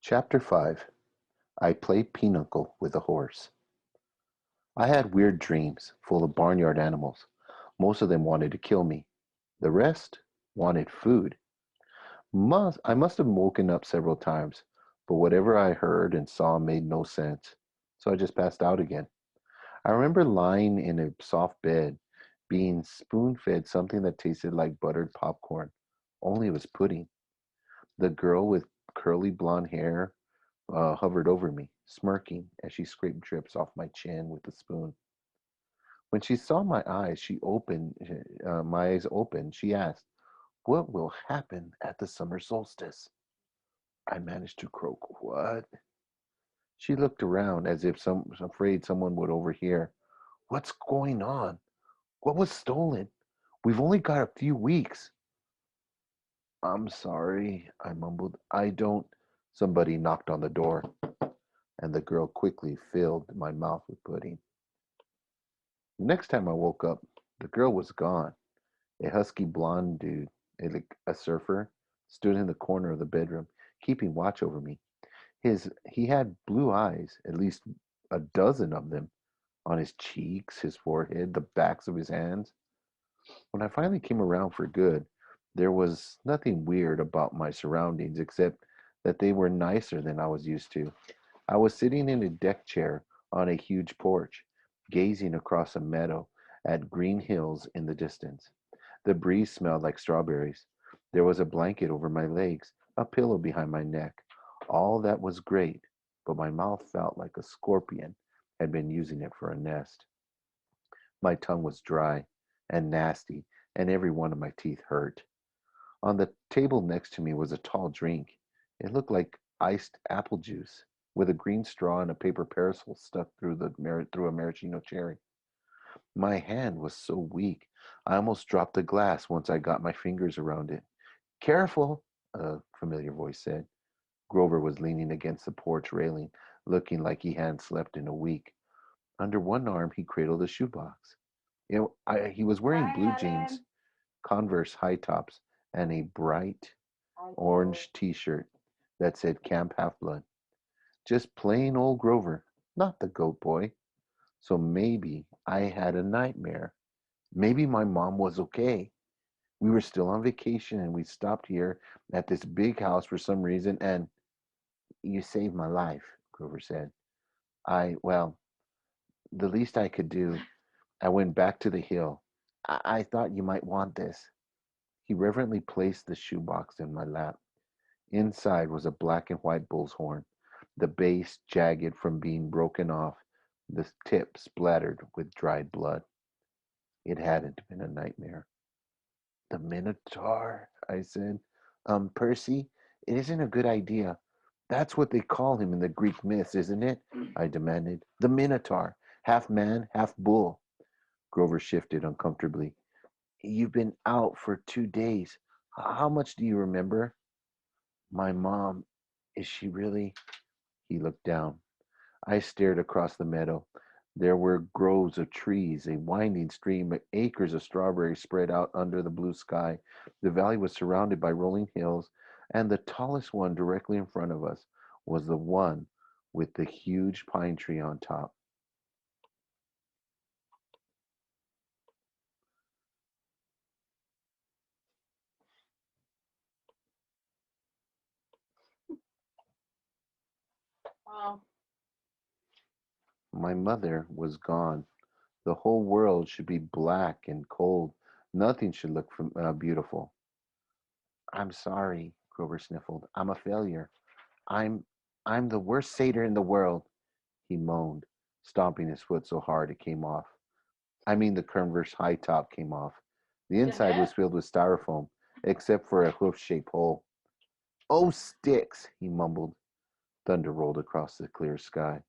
Chapter 5. I Play Pinochle with a Horse. I had weird dreams full of barnyard animals. Most of them wanted to kill me. The rest wanted food. I must have woken up several times, but whatever I heard and saw made no sense. So I just passed out again. I remember lying in a soft bed, being spoon fed something that tasted like buttered popcorn, only it was pudding. The girl with curly blonde hair hovered over me, smirking as she scraped drips off my chin with a spoon. When she saw my eyes open, she asked, "What will happen at the summer solstice?" I managed to croak, "What?" She looked around as if afraid someone would overhear. "What's going on? What was stolen? We've only got a few weeks." "I'm sorry," I mumbled. "I don't." Somebody knocked on the door, and the girl quickly filled my mouth with pudding. Next time I woke up, the girl was gone. A husky blonde dude, a surfer, stood in the corner of the bedroom, keeping watch over me. He had blue eyes, at least a dozen of them, on his cheeks, his forehead, the backs of his hands. When I finally came around for good, there was nothing weird about my surroundings except that they were nicer than I was used to. I was sitting in a deck chair on a huge porch, gazing across a meadow at green hills in the distance. The breeze smelled like strawberries. There was a blanket over my legs, a pillow behind my neck. All that was great, but my mouth felt like a scorpion had been using it for a nest. My tongue was dry and nasty, and every one of my teeth hurt. On the table next to me was a tall drink. It looked like iced apple juice, with a green straw and a paper parasol stuck through a maraschino cherry. My hand was so weak, I almost dropped the glass once I got my fingers around it. "Careful," a familiar voice said. Grover was leaning against the porch railing, looking like he hadn't slept in a week. Under one arm, he cradled a shoebox. He was wearing Hi, blue jeans, Helen. Converse high tops, and a bright Hi, Joe. orange T-shirt that said Camp Half Blood. Just plain old Grover, not the goat boy. So maybe I had a nightmare. Maybe my mom was okay. We were still on vacation and we stopped here at this big house for some reason and you saved my life, Grover said. Well, the least I could do, I went back to the hill. I thought you might want this. He reverently placed the shoebox in my lap. Inside was a black and white bull's horn, the base jagged from being broken off, the tip splattered with dried blood. It hadn't been a nightmare. "The Minotaur," I said. Percy, it isn't a good idea. That's what they call him in the Greek myths, isn't it?" I demanded. "The Minotaur, half man, half bull." Grover shifted uncomfortably. "You've been out for 2 days. How much do you remember?" "My mom, is she really?" He looked down. I stared across the meadow. There were groves of trees, a winding stream, acres of strawberries spread out under the blue sky. The valley was surrounded by rolling hills, and the tallest one directly in front of us was the one with the huge pine tree on top. Oh, My mother was gone. The whole world should be black and cold. Nothing should look beautiful. "I'm sorry," Grover sniffled. "I'm a failure. I'm I'm the worst satyr in the world," he moaned, stomping his foot so hard it came off. I mean the Converse high top came off. The the inside hip. was filled with styrofoam, except for a hoof-shaped hole. "Oh, sticks," he mumbled. Thunder rolled across the clear sky.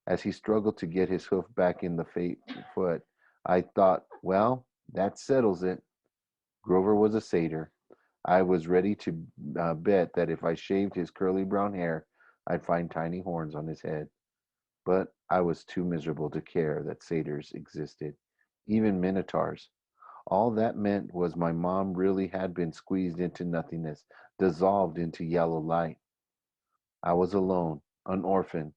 As he struggled to get his hoof back in the foot, I thought, well, that settles it. Grover was a satyr. I was ready to bet that if I shaved his curly brown hair, I'd find tiny horns on his head. But I was too miserable to care that satyrs existed, even minotaurs. All that meant was my mom really had been squeezed into nothingness, dissolved into yellow light. I was alone, an orphan.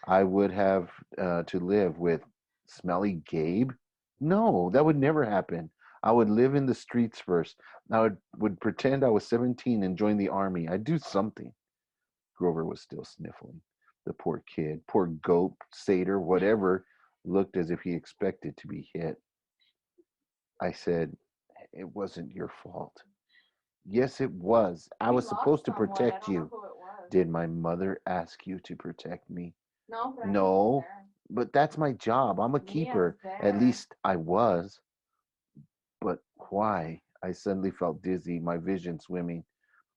I would have to live with smelly Gabe? No, that would never happen. I would live in the streets first. I would pretend I was 17 and join the army. I'd do something. Grover was still sniffling. The poor kid, poor goat, satyr, whatever, looked as if he expected to be hit. I said, "It wasn't your fault." "Yes, it was. I We was lost supposed to someone. I protect don't know you." who it was. "Did my mother ask you to protect me?" No, but I mean, who was "No, there? but that's my job. I'm a Mia was keeper. At there. least I was." "But why?" I suddenly felt dizzy, my vision swimming.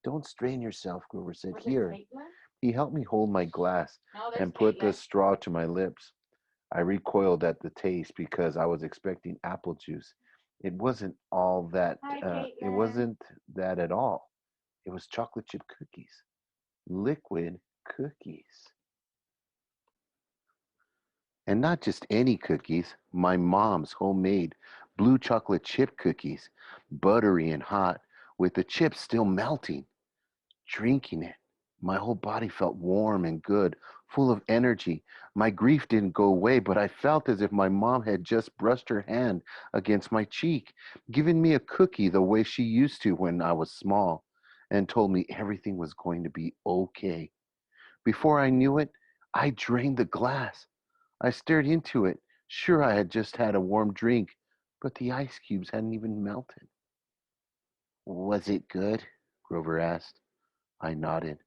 "Don't strain yourself," Grover said. Was it "Here." Caitlin? He helped me hold my glass No, there's and put the Caitlin. straw to my lips. I recoiled at the taste because I was expecting apple juice. It wasn't all that. Hi, It Caitlin. wasn't that at all. It was chocolate chip cookies, liquid cookies, and not just any cookies. My mom's homemade blue chocolate chip cookies, buttery and hot, with the chips still melting. Drinking it, my whole body felt warm and good, full of energy. My grief didn't go away, but I felt as if my mom had just brushed her hand against my cheek, given me a cookie the way she used to when I was small, and told me everything was going to be okay. Before I knew it, I drained the glass. I stared into it, sure I had just had a warm drink, but the ice cubes hadn't even melted. "Was it good?" Grover asked. I nodded.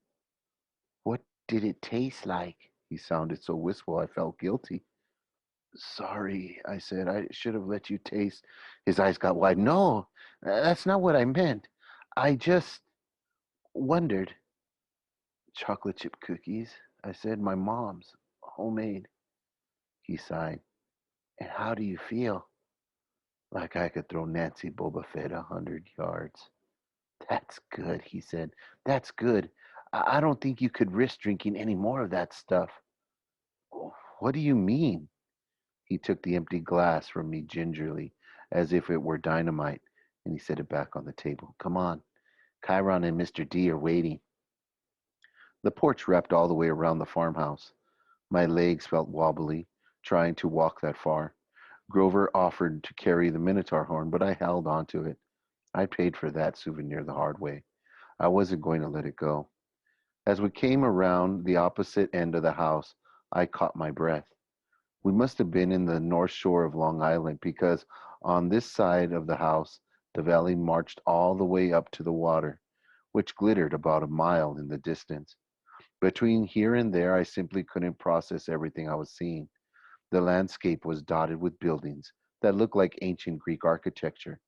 "What did it taste like?" He sounded so wistful I felt guilty. "Sorry," I said. "I should have let you taste." His eyes got wide. "No, that's not what I meant. I just wondered." "Chocolate chip cookies," I said. "My mom's, homemade." He sighed. "And how do you feel?" "Like I could throw Nancy Boba Fett 100 yards." "That's good," he said. "That's good. I don't think you could risk drinking any more of that stuff." "Oh, what do you mean?" He took the empty glass from me gingerly, as if it were dynamite, and he set it back on the table. "Come on. Chiron and Mr. D are waiting." The porch wrapped all the way around the farmhouse. My legs felt wobbly, trying to walk that far. Grover offered to carry the Minotaur horn, but I held on to it. I paid for that souvenir the hard way. I wasn't going to let it go. As we came around the opposite end of the house, I caught my breath. We must have been in the north shore of Long Island because on this side of the house the valley marched all the way up to the water, which glittered about a mile in the distance. Between here and there I simply couldn't process everything I was seeing. The landscape was dotted with buildings that looked like ancient Greek architecture.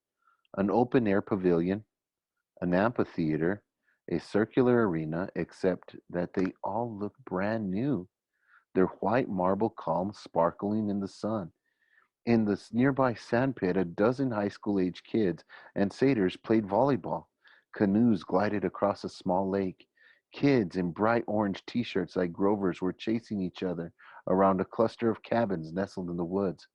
An open air pavilion, an amphitheater, a circular arena, except that they all looked brand new, their white marble columns sparkling in the sun. In the nearby sandpit, a dozen high school age kids and satyrs played volleyball. Canoes glided across a small lake. Kids in bright orange t shirts like Grover's were chasing each other around a cluster of cabins nestled in the woods.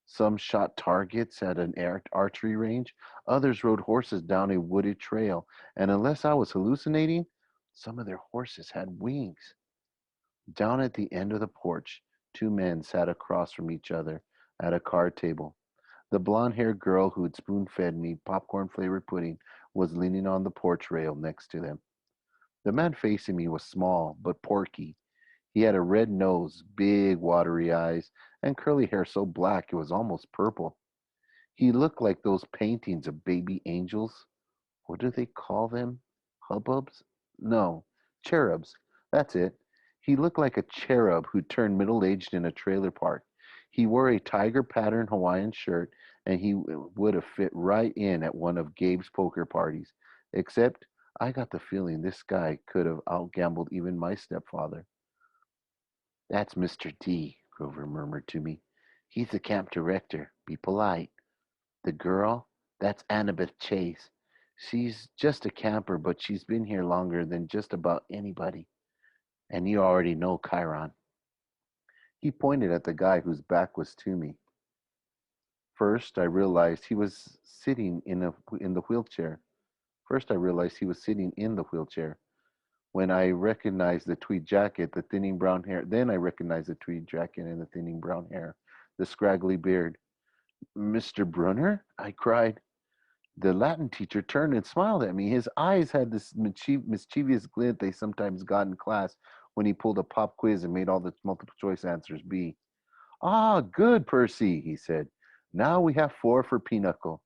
Some shot targets at an archery range, others rode horses down a wooded trail, and unless I was hallucinating, some of their horses had wings. Down at the end of the porch, two men sat across from each other at a card table. The blonde-haired girl who'd spoon-fed me popcorn-flavored pudding was leaning on the porch rail next to them. The man facing me was small but porky. He had a red nose, big watery eyes, and curly hair so black it was almost purple. He looked like those paintings of baby angels. What do they call them? Hubbubs? No, cherubs. That's it. He looked like a cherub who turned middle-aged in a trailer park. He wore a tiger pattern Hawaiian shirt, and he would have fit right in at one of Gabe's poker parties. Except I got the feeling this guy could have outgambled even my stepfather. "That's Mr. D," Grover murmured to me. "He's the camp director. Be polite. The girl, that's Annabeth Chase. She's just a camper, but she's been here longer than just about anybody. And you already know Chiron." He pointed at the guy whose back was to me. First, I realized he was sitting in the wheelchair. First, I realized he was sitting in the wheelchair. When I recognized the tweed jacket, the thinning brown hair, then I recognized the tweed jacket and the thinning brown hair, the scraggly beard. Mr. Brunner? I cried. The Latin teacher turned and smiled at me. His eyes had this mischievous glint they sometimes got in class when he pulled a pop quiz and made all the multiple choice answers B. Ah, good, Percy, he said. Now we have four for Pinochle.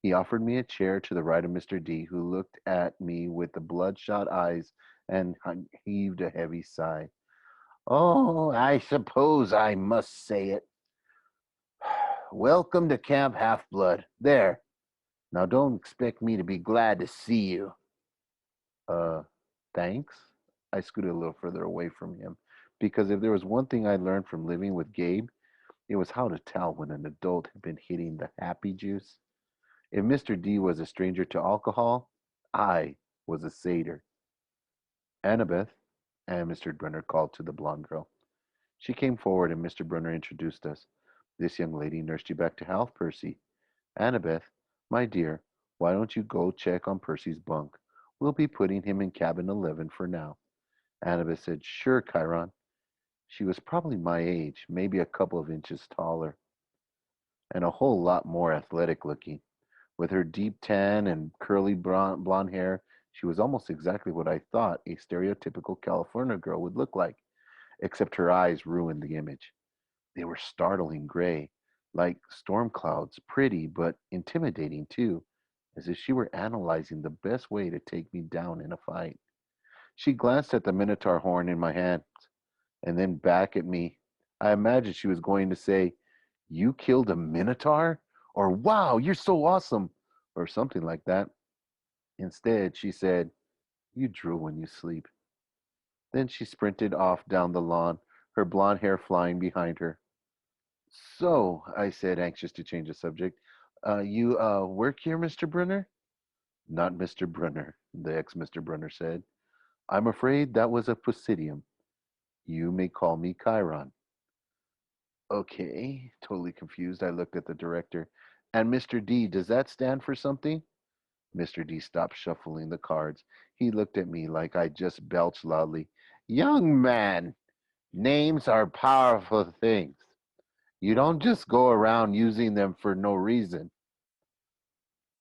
He offered me a chair to the right of Mr. D, who looked at me with the bloodshot eyes and heaved a heavy sigh. Oh, I suppose I must say it. Welcome to Camp Half Blood. There. Now don't expect me to be glad to see you. Uh, thanks. I scooted a little further away from him because if there was one thing I learned from living with Gabe, it was how to tell when an adult had been hitting the happy juice. If Mr. D was a stranger to alcohol, I was a satyr. Annabeth, and Mr. Brunner called to the blonde girl. She came forward and Mr. Brunner introduced us. This young lady nursed you back to health, Percy. Annabeth, my dear, why don't you go check on Percy's bunk? We'll be putting him in cabin 11 for now. Annabeth said, sure, Chiron. She was probably my age, maybe a couple of inches taller, and a whole lot more athletic looking. With her deep tan and curly blonde hair, she was almost exactly what I thought a stereotypical California girl would look like, except her eyes ruined the image. They were startling gray, like storm clouds, pretty but intimidating too, as if she were analyzing the best way to take me down in a fight. She glanced at the Minotaur horn in my hand and then back at me. I imagined she was going to say, you killed a Minotaur? Or, wow, you're so awesome, or something like that. Instead, she said, you drool when you sleep. Then she sprinted off down the lawn, her blonde hair flying behind her. So, I said, anxious to change the subject, you work here, Mr. Brunner? Not Mr. Brunner, the ex Mr. Brunner said. I'm afraid that was a Presidium. You may call me Chiron. Okay, totally confused, I looked at the director. And Mr. D, does that stand for something? Mr. D stopped shuffling the cards. He looked at me like I just belched loudly. Young man, names are powerful things. You don't just go around using them for no reason.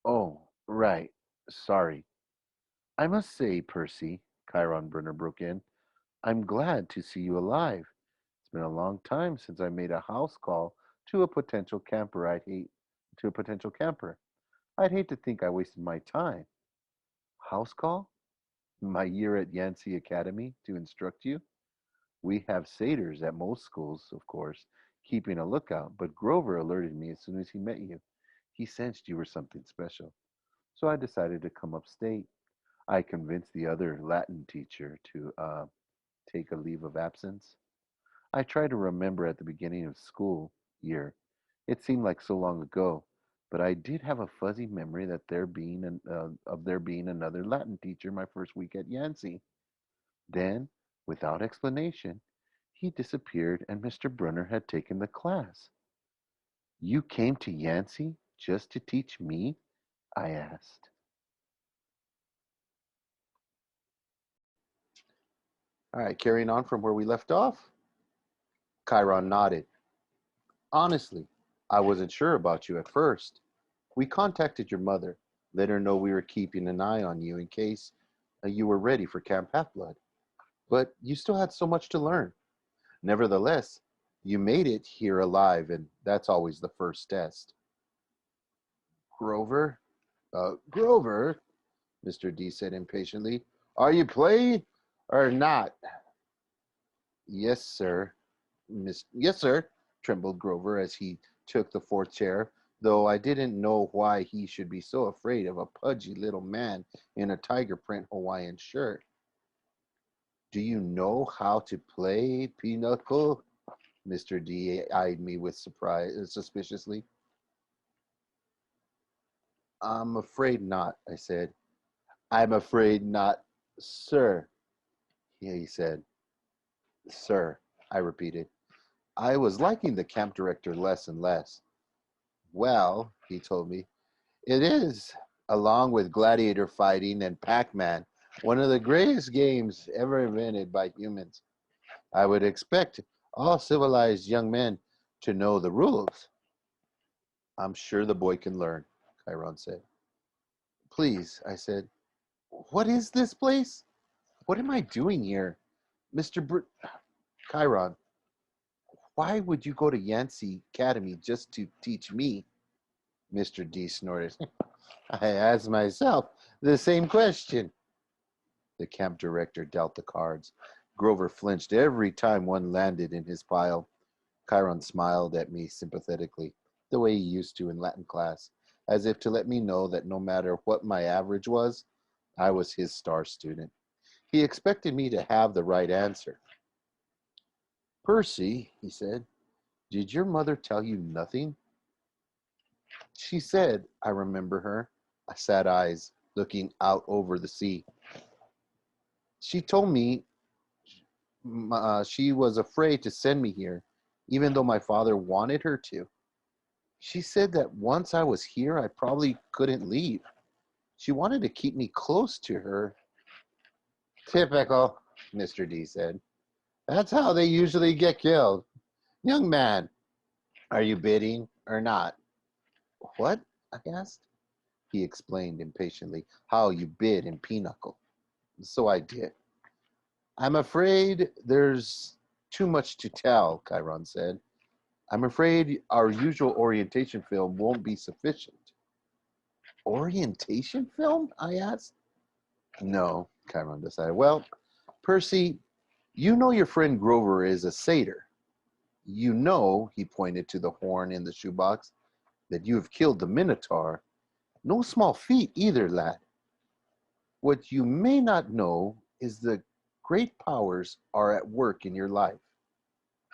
Oh, right. Sorry. I must say, Percy, Chiron Brunner broke in, I'm glad to see you alive. It's been a long time since I made a house call to a potential camper I'd hate to a potential camper. I'd hate to think I wasted my time. House call? My year at Yancey Academy to instruct you? We have satyrs at most schools, of course, keeping a lookout, but Grover alerted me as soon as he met you. He sensed you were something special. So I decided to come upstate. I convinced the other Latin teacher to take a leave of absence. I tried to remember at the beginning of school year. It seemed like so long ago, but I did have a fuzzy memory that there being another Latin teacher my first week at Yancey. Then, without explanation, he disappeared and Mr. Brunner had taken the class. You came to Yancey just to teach me? I asked. All right, carrying on from where we left off. Chiron nodded. Honestly, I wasn't sure about you at first. We contacted your mother, let her know we were keeping an eye on you in case you were ready for Camp Half-Blood. But you still had so much to learn. Nevertheless, you made it here alive, and that's always the first test. Grover? Grover, Mr. D said impatiently. Are you playing or not? Yes, sir. Yes, sir, trembled Grover as he took the fourth chair, though I didn't know why he should be so afraid of a pudgy little man in a tiger print Hawaiian shirt. Do you know how to play Pinochle? Mr. D eyed me with surprise suspiciously. I'm afraid not, I said. I'm afraid not, sir, he said. Sir, I repeated. I was liking the camp director less and less. Well, he told me, it is, along with gladiator fighting and Pac-Man. One of the greatest games ever invented by humans. I would expect all civilized young men to know the rules. I'm sure the boy can learn, Chiron said. Please, I said, what is this place? What am I doing here? Mr. Chiron, why would you go to Yancey Academy just to teach me? Mr. D snorted. I asked myself the same question. The camp director dealt the cards. Grover flinched every time one landed in his pile. Chiron smiled at me sympathetically, the way he used to in Latin class, as if to let me know that no matter what my average was, I was his star student. He expected me to have the right answer. Percy, he said, did your mother tell you nothing? She said, I remember her, sad eyes looking out over the sea. She told me she was afraid to send me here, even though my father wanted her to. She said that once I was here, I probably couldn't leave. She wanted to keep me close to her. Typical, Mr. D said. That's how they usually get killed. Young man, are you bidding or not? What? I asked. He explained impatiently how you bid in Pinochle. So I did. I'm afraid there's too much to tell, Chiron said. I'm afraid our usual orientation film won't be sufficient. Orientation film? I asked. No, Chiron decided. Well, Percy, you know your friend Grover is a satyr. You know, he pointed to the horn in the shoebox, that you have killed the Minotaur. No small feat either, lad. What you may not know is the great powers are at work in your life.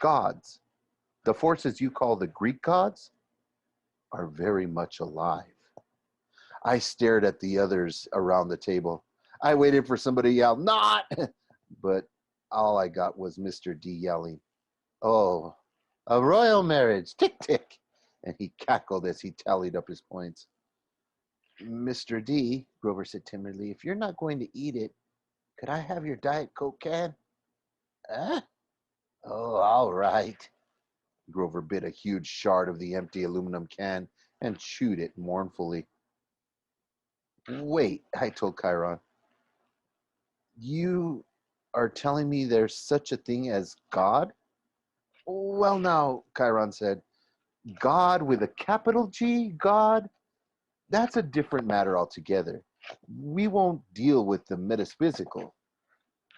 Gods, the forces you call the Greek gods, are very much alive. I stared at the others around the table. I waited for somebody to yell, not! But all I got was Mr. D yelling, oh, a royal marriage, tick, tick. And he cackled as he tallied up his points. Mr. D, Grover said timidly, if you're not going to eat it, could I have your Diet Coke can? Huh? Oh, all right. Grover bit a huge shard of the empty aluminum can and chewed it mournfully. Wait, I told Chiron. You are telling me there's such a thing as God? Well, now, Chiron said, God with a capital G, God? That's a different matter altogether. We won't deal with the metaphysical.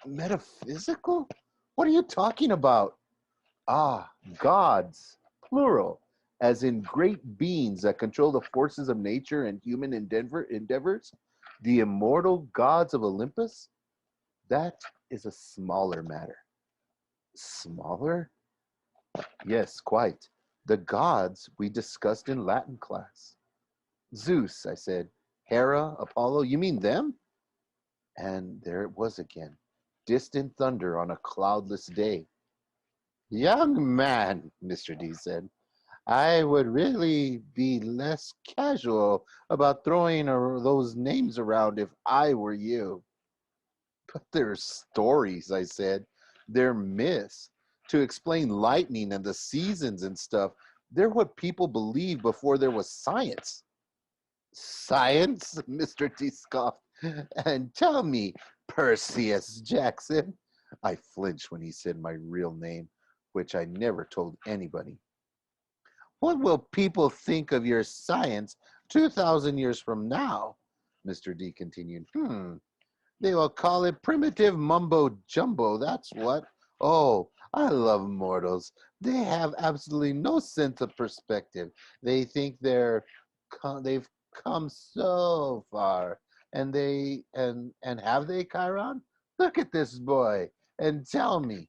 Metaphysical? What are you talking about? Ah, gods, plural, as in great beings that control the forces of nature and human endeavors, the immortal gods of Olympus? That is a smaller matter. Smaller? Yes, quite. The gods we discussed in Latin class. Zeus, I said. Hera, Apollo, you mean them? And there it was again. Distant thunder on a cloudless day. Young man, Mr. D said, I would really be less casual about throwing those names around if I were you. But they're stories, I said. They're myths. To explain lightning and the seasons and stuff, they're what people believed before there was science. Science? Mr. T scoffed. And tell me, Perseus Jackson. I flinched when he said my real name, which I never told anybody. What will people think of your science 2,000 years from now? Mr. D continued. They will call it primitive mumbo jumbo, that's what. Oh, I love mortals. They have absolutely no sense of perspective. They think they've come so far. And have they, Chiron? Look at this boy and tell me.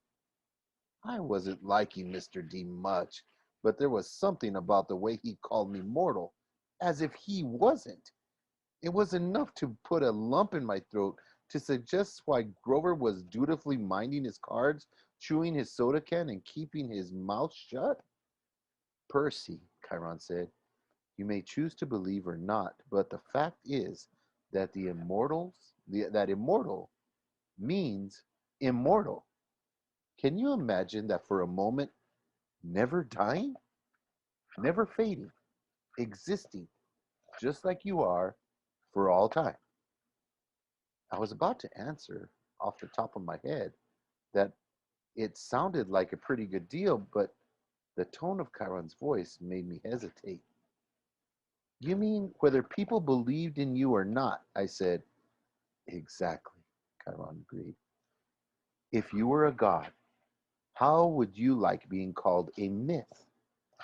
I wasn't liking Mr. D much, but there was something about the way he called me mortal, as if he wasn't. It was enough to put a lump in my throat to suggest why Grover was dutifully minding his cards, chewing his soda can, and keeping his mouth shut. Percy, Chiron said, you may choose to believe or not, but the fact is that the immortals that immortal means immortal. Can you imagine that for a moment, never dying, never fading, existing just like you are for all time? I was about to answer off the top of my head that it sounded like a pretty good deal, but the tone of Chiron's voice made me hesitate. You mean whether people believed in you or not? I said. Exactly, Chiron agreed. If you were a god, how would you like being called a myth,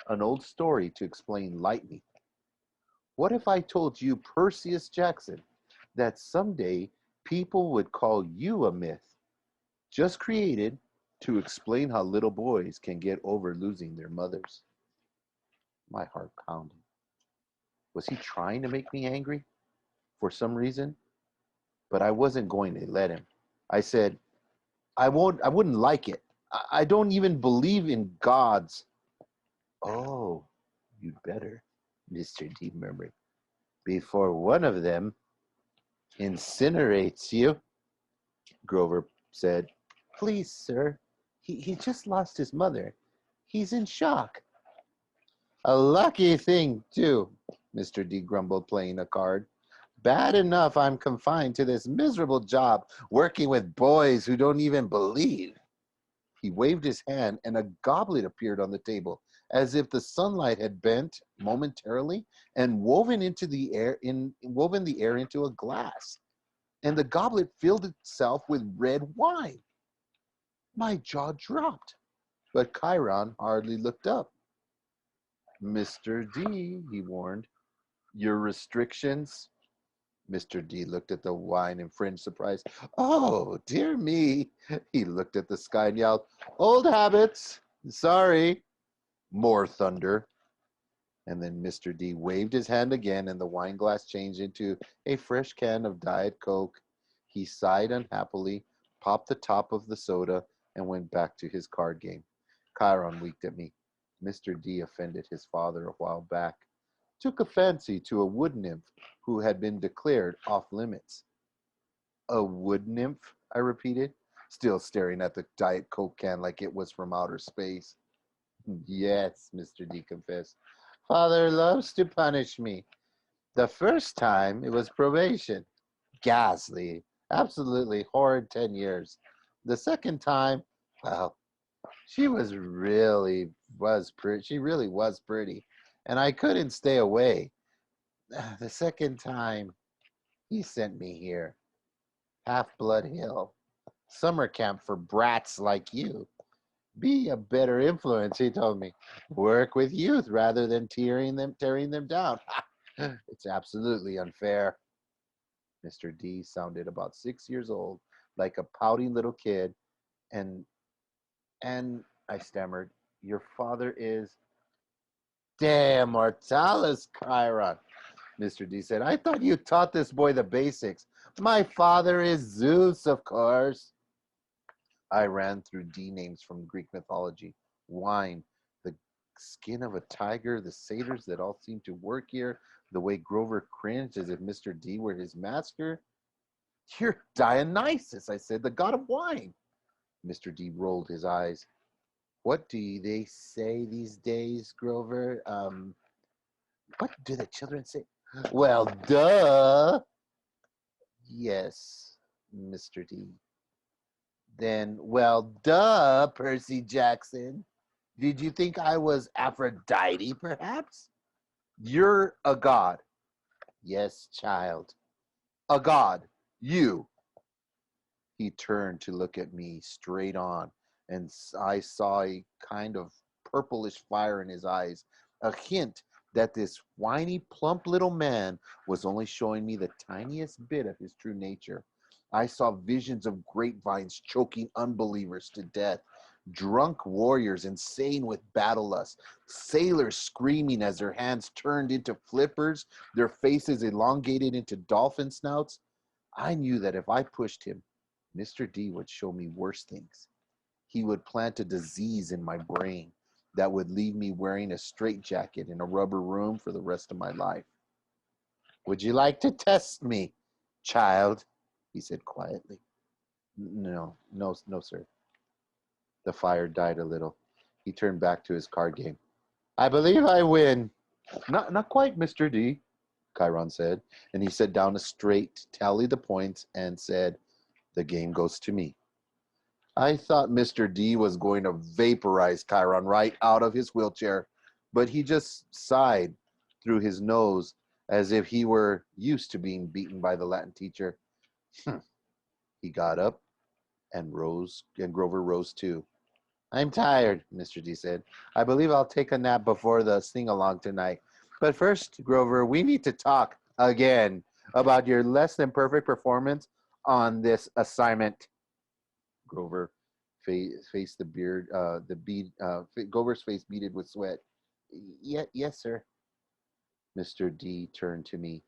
an old story to explain lightning? What if I told you, Perseus Jackson, that someday people would call you a myth, just created to explain how little boys can get over losing their mothers? My heart pounded. Was he trying to make me angry for some reason? But I wasn't going to let him. I said, I wouldn't like it. I don't even believe in gods. Oh, you'd better, Mr. D murmured, before one of them incinerates you. Grover said, please, sir. He just lost his mother. He's in shock. A lucky thing, too, Mr. D grumbled, playing a card. Bad enough I'm confined to this miserable job working with boys who don't even believe. He waved his hand, and a goblet appeared on the table, as if the sunlight had bent momentarily and woven the air into a glass. And the goblet filled itself with red wine. My jaw dropped, but Chiron hardly looked up. Mr. D, he warned, your restrictions. Mr. D looked at the wine in fringe surprise. Oh, dear me. He looked at the sky and yelled, old habits. Sorry. More thunder. And then Mr. D waved his hand again, and the wine glass changed into a fresh can of Diet Coke. He sighed unhappily, popped the top of the soda, and went back to his card game. Chiron winked at me. Mr. D offended his father a while back. Took a fancy to a wood nymph who had been declared off limits. A wood nymph? I repeated, still staring at the Diet Coke can like it was from outer space. Yes, Mr. D confessed. Father loves to punish me. The first time it was probation. Ghastly, absolutely horrid 10 years. The second time, well, she really was pretty. She really was pretty, and I couldn't stay away. The second time, he sent me here, Half-Blood Hill, summer camp for brats like you. Be a better influence, he told me. Work with youth rather than tearing them down. It's absolutely unfair. Mr. D sounded about 6 years old, like a pouting little kid, and I stammered, your father is damn mortalis, Chiron. Mr. D said, I thought you taught this boy the basics. My father is Zeus, of course. I ran through D names from Greek mythology. Wine, the skin of a tiger, the satyrs that all seemed to work here, the way Grover cringed as if Mr. D were his master. You're Dionysus, I said, the god of wine. Mr. D rolled his eyes. What do they say these days, Grover? What do the children say? Well, duh. Yes, Mr. D. Then, well, duh, Percy Jackson. Did you think I was Aphrodite, perhaps? You're a god. Yes, child. A god. You. He turned to look at me straight on, and I saw a kind of purplish fire in his eyes, a hint that this whiny, plump little man was only showing me the tiniest bit of his true nature. I saw visions of grapevines choking unbelievers to death, drunk warriors insane with battle lust, sailors screaming as their hands turned into flippers, their faces elongated into dolphin snouts. I knew that if I pushed him, Mr. D would show me worse things. He would plant a disease in my brain that would leave me wearing a straitjacket in a rubber room for the rest of my life. Would you like to test me, child? he said quietly. No, sir. The fire died a little. He turned back to his card game. I believe I win. Not quite, Mr. D, Chiron said, and he set down a straight, tallied the points, and said, the game goes to me. I thought Mr. D was going to vaporize Chiron right out of his wheelchair, but he just sighed through his nose as if he were used to being beaten by the Latin teacher. He got up and rose, and Grover rose too. I'm tired, Mr. D said. I believe I'll take a nap before the sing-along tonight. But first, Grover, we need to talk again about your less than perfect performance on this assignment. Grover faced the beard, Grover's face beaded with sweat. Yes, sir. Mr. D turned to me.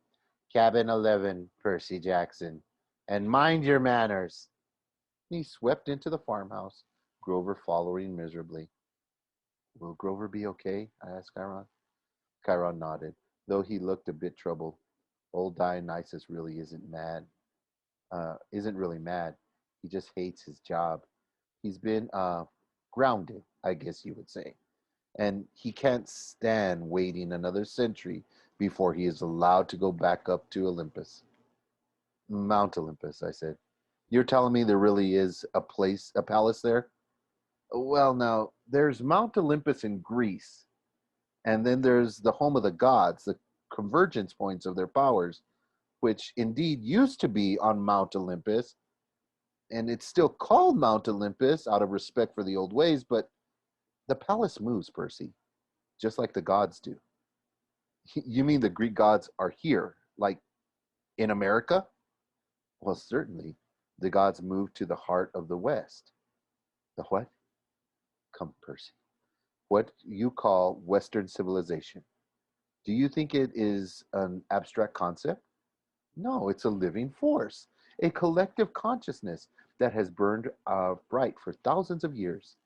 Cabin 11, Percy Jackson. And mind your manners. He swept into the farmhouse, Grover following miserably. Will Grover be okay? I asked Chiron. Chiron nodded, though he looked a bit troubled. Old Dionysus really isn't really mad. He just hates his job. He's been grounded, I guess you would say. And he can't stand waiting another century before he is allowed to go back up to Olympus. Mount Olympus, I said. You're telling me there really is a palace there? Well, now, there's Mount Olympus in Greece, and then there's the home of the gods, the convergence points of their powers, which indeed used to be on Mount Olympus, and it's still called Mount Olympus out of respect for the old ways, but the palace moves, Percy, just like the gods do. You mean the Greek gods are here, like in America? Well, certainly. The gods moved to the heart of the West. The what? Come, Percy. What you call Western civilization. Do you think it is an abstract concept? No, it's a living force, a collective consciousness that has burned bright for thousands of years.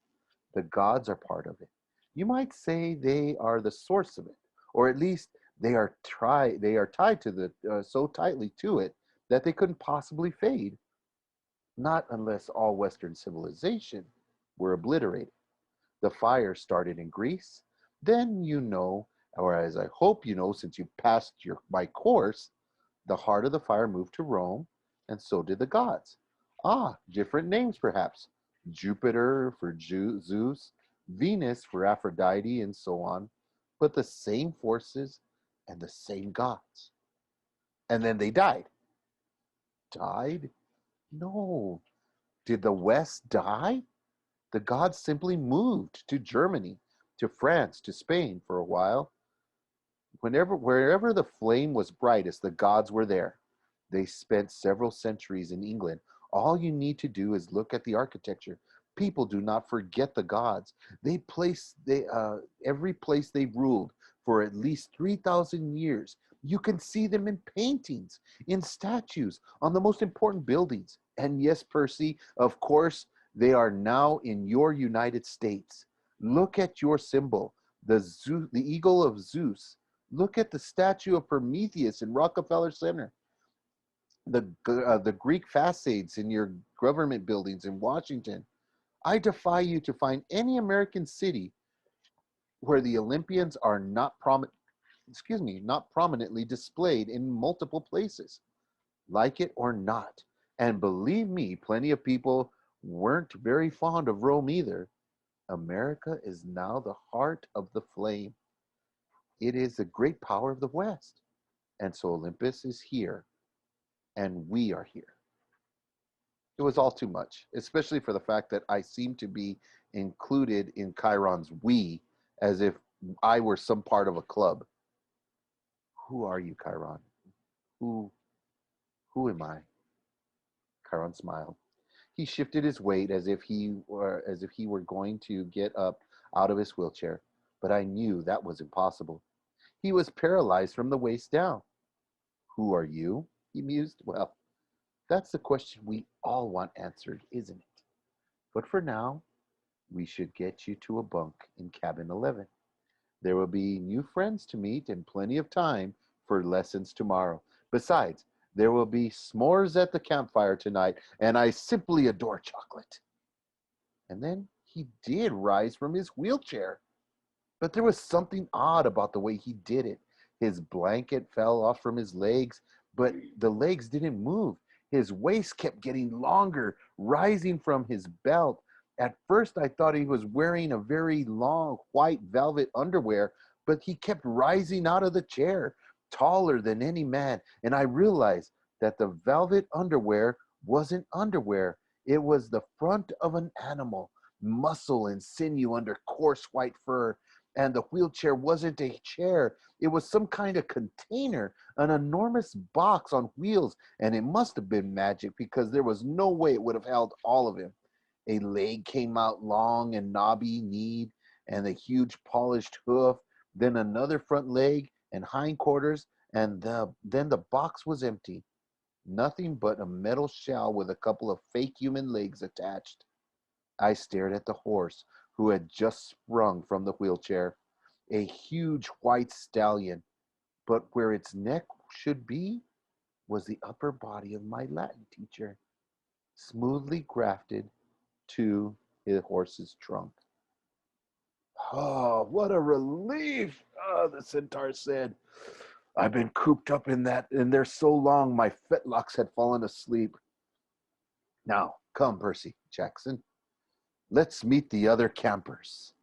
The gods are part of it. You might say they are the source of it, or at least they are tied to the so tightly to it that they couldn't possibly fade. Not unless all Western civilization were obliterated. The fire started in Greece. Then you know, or as I hope you know, since you passed my course, the heart of the fire moved to Rome, and so did the gods. Ah, different names perhaps. Jupiter for Zeus, Venus for Aphrodite, and so on. But the same forces and the same gods. And then they died. Died? No. Did the West die? The gods simply moved to Germany, to France, to Spain for a while. Wherever the flame was brightest, the gods were there. They spent several centuries in England. All you need to do is look at the architecture. People do not forget the gods. Every place they've ruled for at least 3,000 years. You can see them in paintings, in statues, on the most important buildings. And yes, Percy, of course, they are now in your United States. Look at your symbol, the eagle of Zeus. Look at the statue of Prometheus in Rockefeller Center. The Greek facades in your government buildings in Washington. I defy you to find any American city where the Olympians are not prominently displayed in multiple places, like it or not. And believe me, plenty of people weren't very fond of Rome either. America is now the heart of the flame. It is the great power of the West. And so Olympus is here, and we are here. It was all too much, especially for the fact that I seemed to be included in Chiron's we, as if I were some part of a club. Who are you, Chiron? Who who am I? Chiron smiled. He shifted his weight as if he were going to get up out of his wheelchair, but I knew that was impossible. He was paralyzed from the waist down. Who are you? He mused. Well, that's the question we all want answered, isn't it? But for now, we should get you to a bunk in cabin 11. There will be new friends to meet and plenty of time for lessons tomorrow. Besides, There will be s'mores at the campfire tonight, and I simply adore chocolate. And then he did rise from his wheelchair. But there was something odd about the way he did it. His blanket fell off from his legs, but the legs didn't move. His waist kept getting longer, rising from his belt. At first, I thought he was wearing a very long white velvet underwear, but he kept rising out of the chair, taller than any man. And I realized that the velvet underwear wasn't underwear, it was the front of an animal, muscle and sinew under coarse white fur. And the wheelchair wasn't a chair, it was some kind of container, an enormous box on wheels, and it must have been magic because there was no way it would have held all of him. A leg came out long and knobby kneed, and a huge polished hoof, then another front leg and hindquarters, and then the box was empty. Nothing but a metal shell with a couple of fake human legs attached. I stared at the horse, who had just sprung from the wheelchair, a huge white stallion, but where its neck should be was the upper body of my Latin teacher, smoothly grafted to his horse's trunk. Oh, what a relief! Oh, the centaur said. I've been cooped up in there so long my fetlocks had fallen asleep. Now, come, Percy Jackson. Let's meet the other campers.